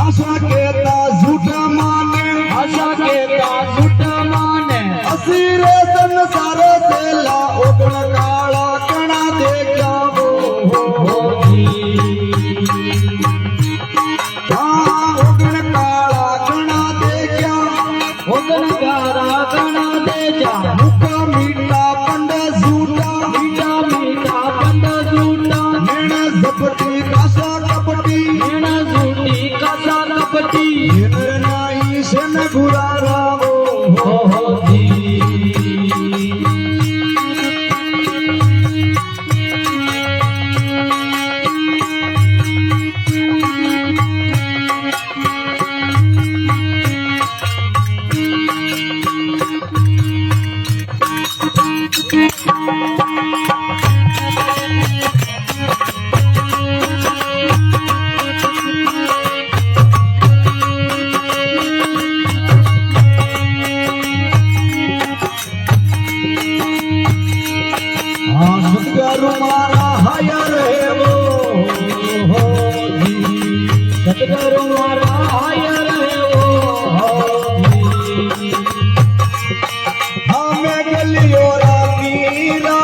आशा कहता झूठा माने आशा कहता झूठा माने असीरे संसार सेला ओगण काला कणा देखा वो ओगण काला कणा देखा ओगण काला कणा देखा मुका मीठा पंड झूठा मीठा मीठा पंड झूठा नेण झपटी कासा कपटी नेण झूठी कासा कपटी नाई शन गुरारा हो जी सतगुरु मारा हायर है वो हो जी सतगुरु मारा हायर है वो जी हाँ मैं गलियों रामीरा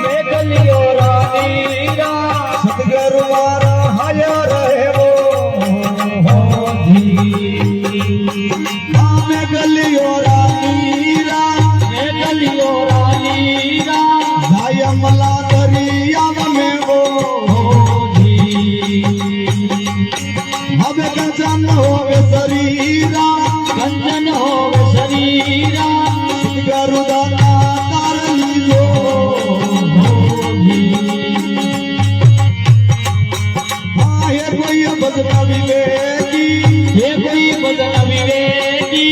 मैं गलियों रामीरा सतगुरु मारा हायर है वो हो जी हाँ मैं गलियों रामीरा मैं गलियों रामीरा मला दरिया में वो जी हवे कंचन होवे शरीरा कंचन होवे शरीरा सतगुरु दाता तार लीजो जी हाँ ये कोई भजन विवेकी ये कोई भजन विवेकी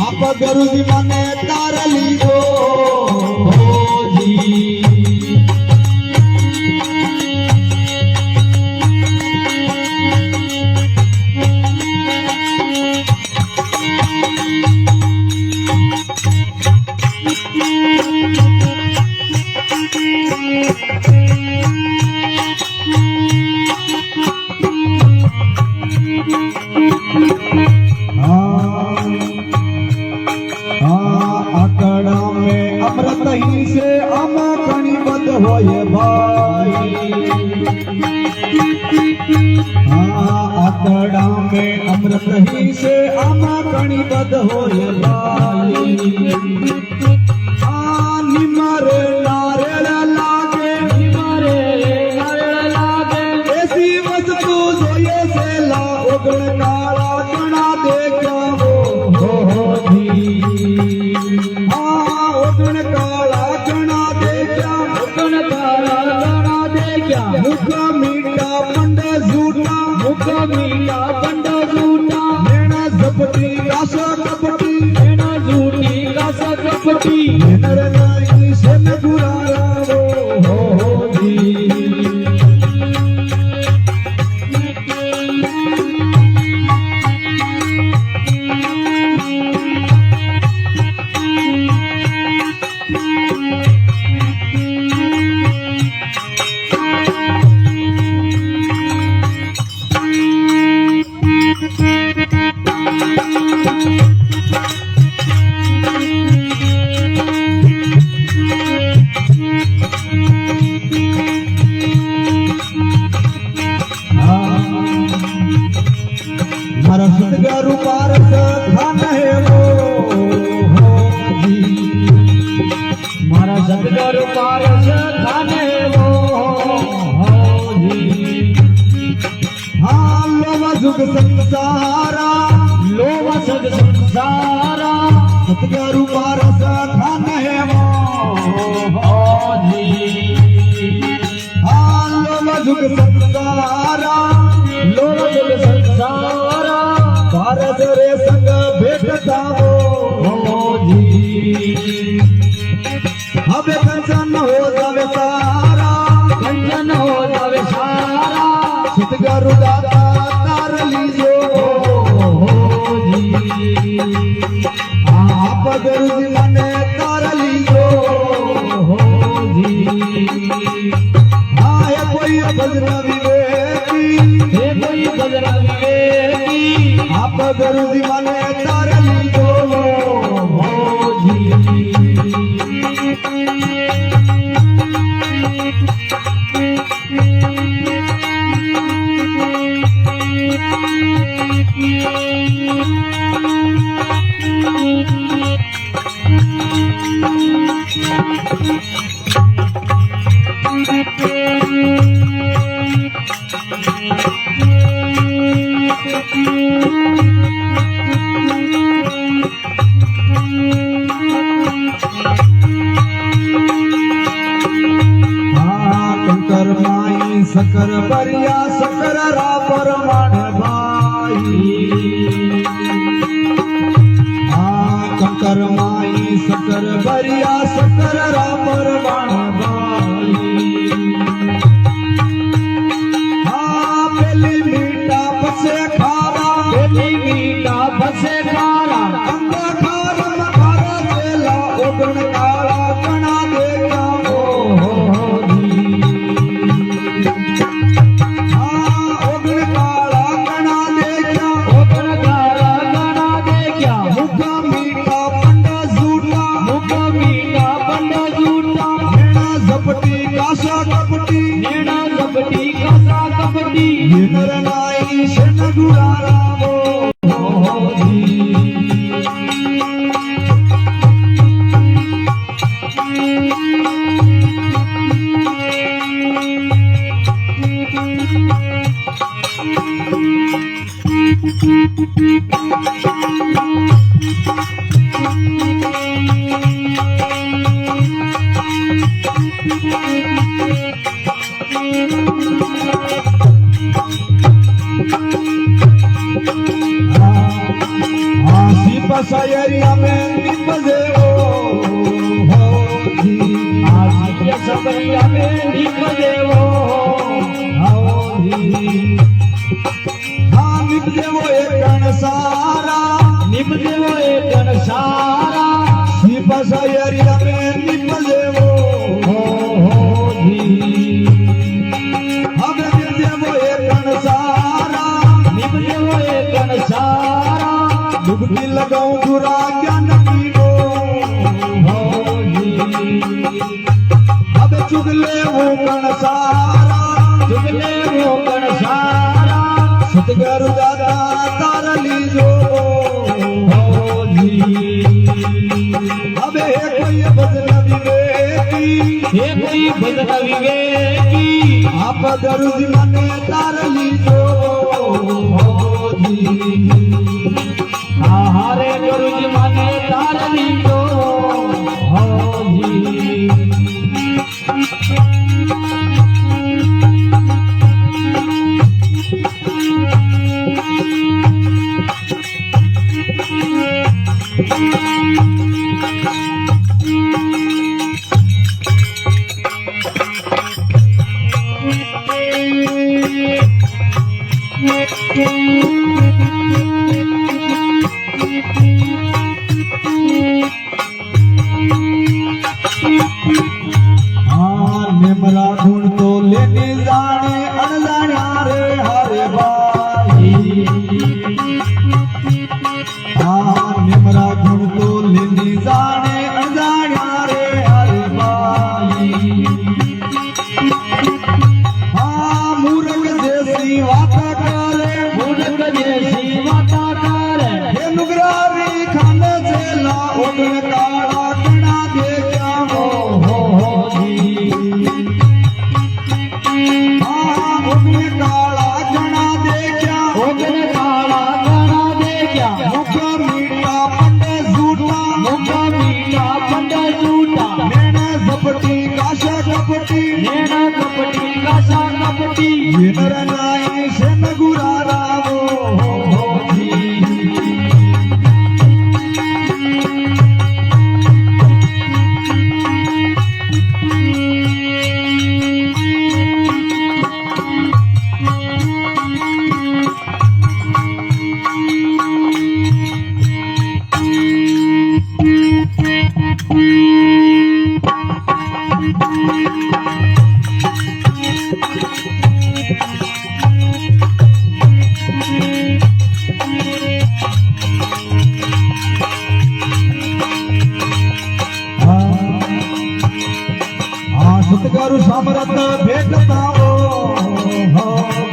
आप गुरु जी माने तार लीजो जी आकड़ा में अमृत ही से आमा कणिबद्ध होए भाई आकड़ा में अमृत ही से आमा कणिबद्ध होए भाई निमरे नारेल लागे निमरे नारेल लागे ऐसी वस्तु जोये से ला ओगण काला कणा देखा वो जी ओगण काला कणा देखा ओगण काला कणा देखा मुका मीठा पंड झूठा मुका मीठा पंड झूठा नेण झपटी कासा कपटी नेण झूठी कासा कपटी नर नाई शन गुरारा वो जी मारा सतगुरु पारस धन है वो जी मारा सतगुरु पारस धन है वो जी हाँ लोवा जुग संसारा लोभ सग संसारा सतगुरु पारस धन है वो जी हाँ लोवा जुग संसारा लोभ सग संसारा पारस रे संग भेटता वो जी हवे कंचन हो जावे सारा कंचन हो जावे सारा सतगुरु दाता तार लीजो जी आप गुरु जी मने तार लीजो जी हाँ ये कोई भजन विवेकी हे कोई भजन विवेकी આપ ગુરુજી મને તારલી જો सकर बरिया सकर रा परमाण भाई कंकर माई सकर बरिया सकर रा परमाण भाई पेली मीठा पसे खारा પેલી મીઠા પસે ખારા अंग खार मखारा चेला ओगण काला कणा देखा नरनाई शन गुरारामो सायरिया में निपजेवो होधी આદિત્ય સબરિયા મે નિપદેવો होधी हाँ निपजेवो एक गण सारा નિપદેવો એ ગણ સારા शिप सायरिया में निपजेवो होधी हमें निपजेवो एक गण सारा નિપદેવો એ ગણ સારા डुबकी लगाऊं गुरा ज्ञान पीरो अब चुगले वो गण सारा ચુગલે વો ગણ સારા सतगुरु दादा तार लीजो अब है कोई भजन विवेकी હે કોઈ ભજન વિવેકી आप गुरु जी मने तार लीजो હારે ગુરુજી મને તારલી જો हाँ निमरा धुन तो लेने जाने अनजाने रे हरे भाई हाँ निमरा धुन तो लेने जाने अनजाने रे हरे भाई हाँ मूर्ख जैसी बात करे મૂર્ખ જેસી વાતા કરે हे नुगरारी खाने चेला ओगण काला कणा देखा हो हाँ ओगण काला कणा देखा ઓગણ કાળા ઘણા દેખ્યા मुख मीठा पंडे झूठा મુખ મીઠા પંડ જૂઠા नैना झपटी काशा कपटी નેણા કપટી કાસા કપટી ये नरनाई शन गुरारामो સદગુરુ સમરથ ભેટતા હો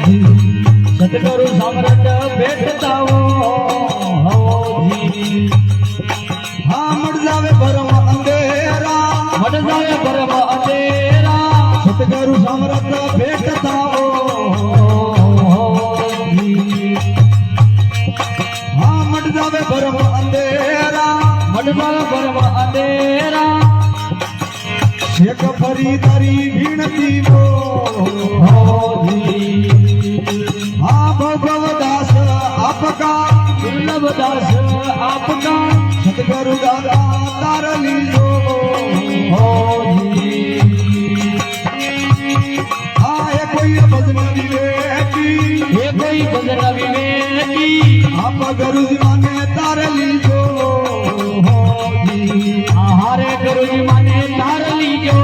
જી સતગુરુ સમરથ ભેટતા હોજી હા મટ જાવે ભરમ અંધેરા મટ જાવે પરમ અંધેરા સદગુરુ સમરથ ભેટતા હોજી હા મટ જાવે ભરમ અંધેરા મટ જાવે પરમ અંધેરા શેખ ફરી તારી વિનતી હોજી હા ભગવદાસ આપકા દુર્લભ દાસ આપકા સદગુરુ દાદા તાર લીજો હોજી હા એ કોઈ ભજન વિવેકી એ કોઈ ભજન વિવેકી આપ ગુરુજી માને તાર લીજો હોજી આહારે ગુરુજી માને તાર લીજો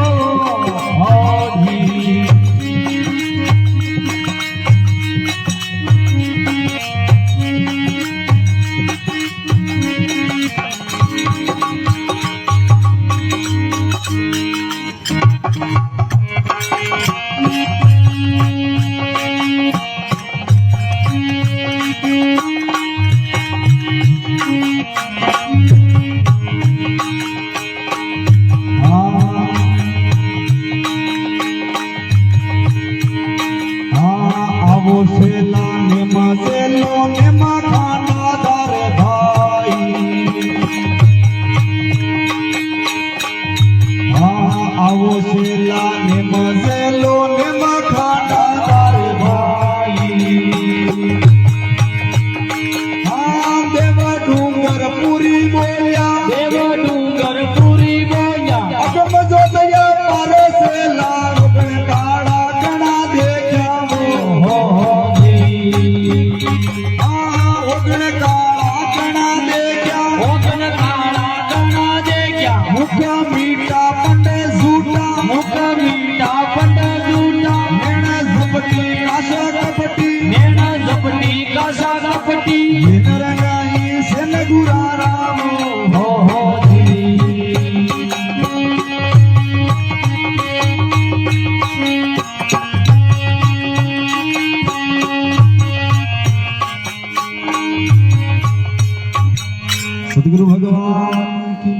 હોજી આવો સેલા નેમા સેલો નેમા ખાના દાર ભાઈ આવો સેલા નેમા સેલો નેમા ખાના દાર ભાઈ દેવ ડુંગર પુરી બોલ્યા દેવ ડુંગર પુરી બોલ્યા અગમ જો દયા પારે સેલા રોગણ કાળા ઘણા દેખ્યા હોજી ઓગણ કાળા ઘણા દેખ્યા ઓગન કાળા ગણા દેખ્યા મુખ્ય મીઠા પંડે ઝૂટા મુખ મીઠા પંડ જૂઠા મેણા ઝપટી આશા કપટી મેણા ઝપટી કાસા કપટી રંગાઈ સેન ગુરા રામ હોજી સદગુરુ ભગવાન કી